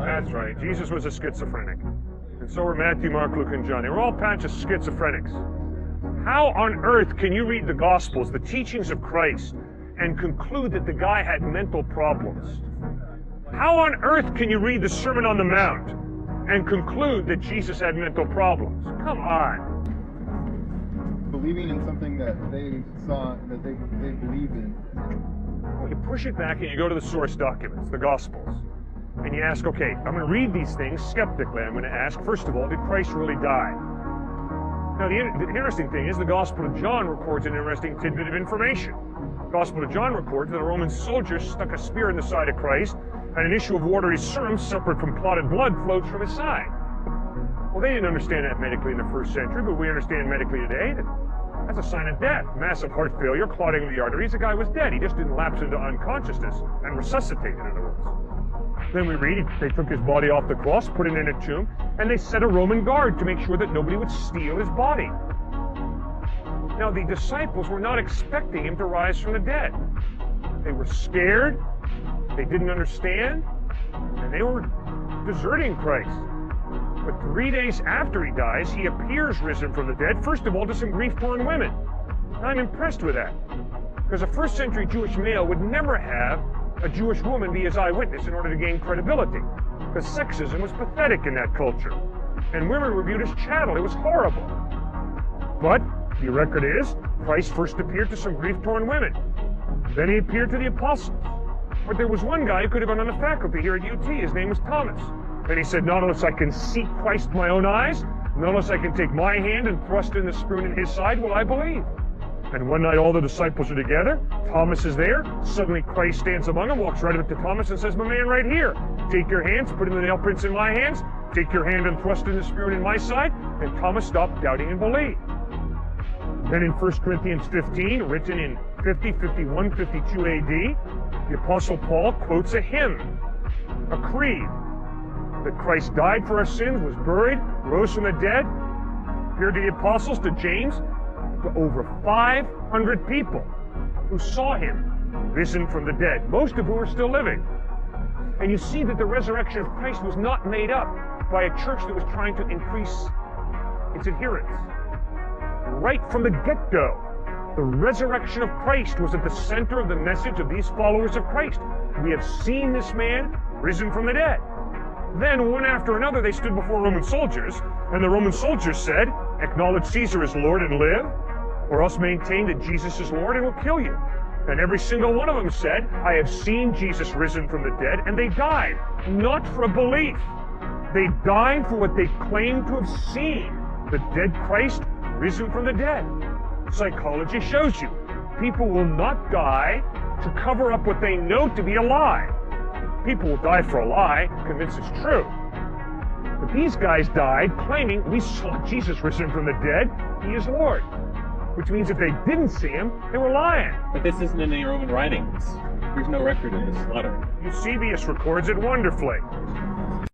That's right. Jesus was a schizophrenic. And so were Matthew, Mark, Luke, and John. They were all patches of schizophrenics. How on earth can you read the Gospels, the teachings of Christ, and conclude that the guy had mental problems? How on earth can you read the Sermon on the Mount and conclude that Jesus had mental problems? Come on. Believing in something that they saw, that they believe in. Well, you push it back and you go to the source documents, the Gospels, and you ask, okay, I'm going to read these things skeptically. I'm going to ask, first of all, did Christ really die? Now, the interesting thing is the Gospel of John records an interesting tidbit of information. The Gospel of John records that a Roman soldier stuck a spear in the side of Christ, and an issue of watery serum separate from clotted blood flowed from his side. Well, they didn't understand that medically in the first century, but we understand medically today that that's a sign of death. Massive heart failure, clotting of the arteries. The guy was dead. He just didn't lapse into unconsciousness and resuscitate, in other words. Then we read, they took his body off the cross, put it in a tomb, and they set a Roman guard to make sure that nobody would steal his body. Now, the disciples were not expecting him to rise from the dead. They were scared, they didn't understand, and they were deserting Christ. But 3 days after he dies, he appears risen from the dead, first of all, to some grief-torn women. And I'm impressed with that, because a first-century Jewish male would never have a Jewish woman be his eyewitness in order to gain credibility, because sexism was pathetic in that culture, and women were viewed as chattel. It was horrible. But the record is, Christ first appeared to some grief-torn women. Then he appeared to the apostles. But there was one guy who could have been on the faculty here at UT. His name was Thomas. And he said, not unless I can see Christ with my own eyes, not unless I can take my hand and thrust in the spoon in his side, will I believe. And one night all the disciples are together. Thomas is there. Suddenly Christ stands among them, walks right up to Thomas and says, my man right here, take your hands, put in the nail prints in my hands, take your hand and thrust in the spoon in my side. And Thomas stopped doubting and believed. Then in 1 Corinthians 15, written in 50, 51, 52 AD, the Apostle Paul quotes a hymn, a creed, that Christ died for our sins, was buried, rose from the dead, appeared to the apostles, to James, to over 500 people who saw him risen from the dead, most of whom are still living. And you see that the resurrection of Christ was not made up by a church that was trying to increase its adherents. Right from the get-go, the resurrection of Christ was at the center of the message of these followers of Christ. We have seen this man risen from the dead. Then, one after another, they stood before Roman soldiers, and the Roman soldiers said, acknowledge Caesar as Lord and live, or else maintain that Jesus is Lord and we'll kill you. And every single one of them said, I have seen Jesus risen from the dead, and they died, not for a belief. They died for what they claimed to have seen, the dead Christ risen from the dead. Psychology shows you, people will not die to cover up what they know to be a lie. People will die for a lie, convinced it's true. But these guys died claiming, we saw Jesus risen from the dead, he is Lord. Which means if they didn't see him, they were lying. But this isn't in any Roman writings. There's no record of this letter. Eusebius records it wonderfully.